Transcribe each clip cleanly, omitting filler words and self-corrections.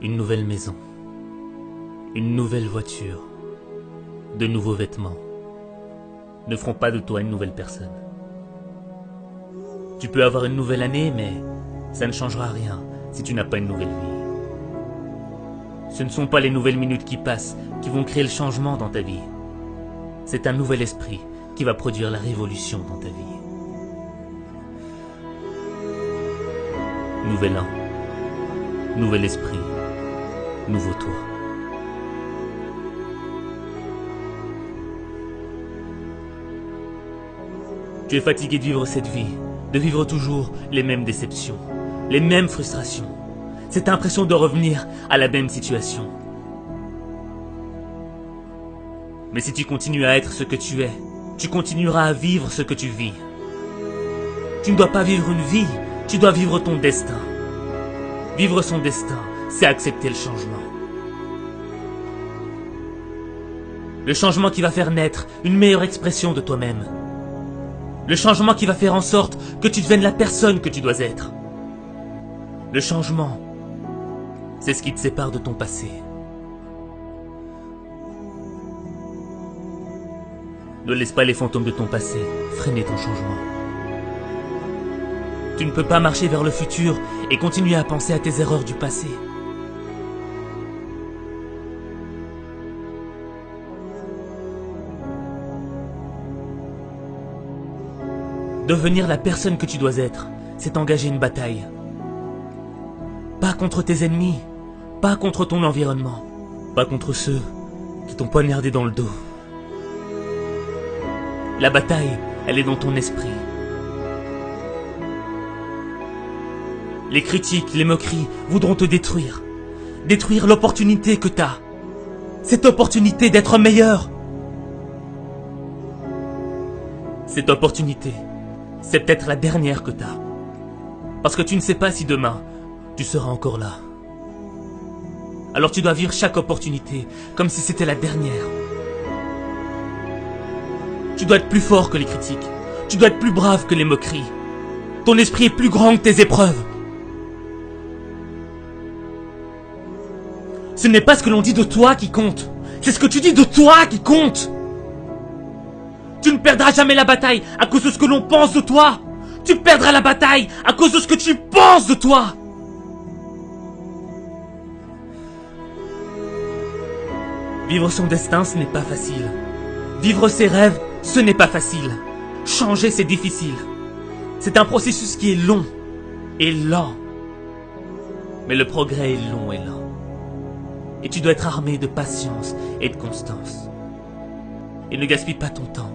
Une nouvelle maison, une nouvelle voiture, de nouveaux vêtements ne feront pas de toi une nouvelle personne. Tu peux avoir une nouvelle année, mais ça ne changera rien si tu n'as pas une nouvelle vie. Ce ne sont pas les nouvelles minutes qui passent qui vont créer le changement dans ta vie. C'est un nouvel esprit qui va produire la révolution dans ta vie. Nouvel an, nouvel esprit, nouveau toi. Tu es fatigué de vivre cette vie, de vivre toujours les mêmes déceptions, les mêmes frustrations, cette impression de revenir à la même situation. Mais si tu continues à être ce que tu es, tu continueras à vivre ce que tu vis. Tu ne dois pas vivre une vie, tu dois vivre ton destin. Vivre son destin, c'est accepter le changement. Le changement qui va faire naître une meilleure expression de toi-même. Le changement qui va faire en sorte que tu deviennes la personne que tu dois être. Le changement, c'est ce qui te sépare de ton passé. Ne laisse pas les fantômes de ton passé freiner ton changement. Tu ne peux pas marcher vers le futur et continuer à penser à tes erreurs du passé. Devenir la personne que tu dois être, c'est engager une bataille. Pas contre tes ennemis, pas contre ton environnement, pas contre ceux qui t'ont poignardé dans le dos. La bataille, elle est dans ton esprit. Les critiques, les moqueries voudront te détruire. Détruire l'opportunité que t'as. Cette opportunité d'être meilleur. Cette opportunité, c'est peut-être la dernière que t'as. Parce que tu ne sais pas si demain, tu seras encore là. Alors tu dois vivre chaque opportunité comme si c'était la dernière. Tu dois être plus fort que les critiques. Tu dois être plus brave que les moqueries. Ton esprit est plus grand que tes épreuves. Ce n'est pas ce que l'on dit de toi qui compte. C'est ce que tu dis de toi qui compte. Tu ne perdras jamais la bataille à cause de ce que l'on pense de toi. Tu perdras la bataille à cause de ce que tu penses de toi. Vivre son destin, ce n'est pas facile. Vivre ses rêves, ce n'est pas facile. Changer, c'est difficile. C'est un processus qui est long et lent. Mais le progrès est long et lent. Et tu dois être armé de patience et de constance. Et ne gaspille pas ton temps.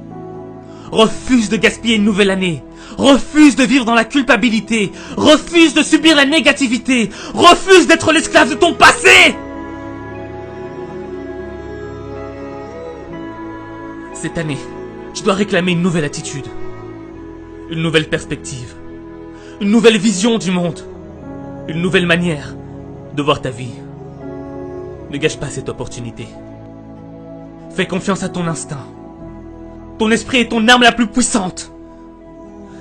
Refuse de gaspiller une nouvelle année. Refuse de vivre dans la culpabilité. Refuse de subir la négativité. Refuse d'être l'esclave de ton passé. Cette année, tu dois réclamer une nouvelle attitude. Une nouvelle perspective. Une nouvelle vision du monde. Une nouvelle manière de voir ta vie. Ne gâche pas cette opportunité. Fais confiance à ton instinct. Ton esprit est ton arme la plus puissante.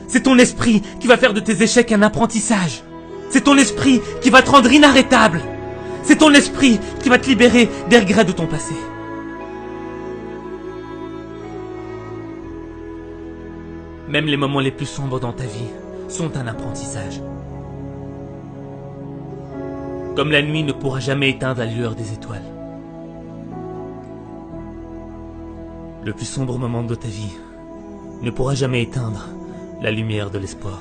C'est ton esprit qui va faire de tes échecs un apprentissage. C'est ton esprit qui va te rendre inarrêtable. C'est ton esprit qui va te libérer des regrets de ton passé. Même les moments les plus sombres dans ta vie sont un apprentissage. Comme la nuit ne pourra jamais éteindre la lueur des étoiles. Le plus sombre moment de ta vie ne pourra jamais éteindre la lumière de l'espoir.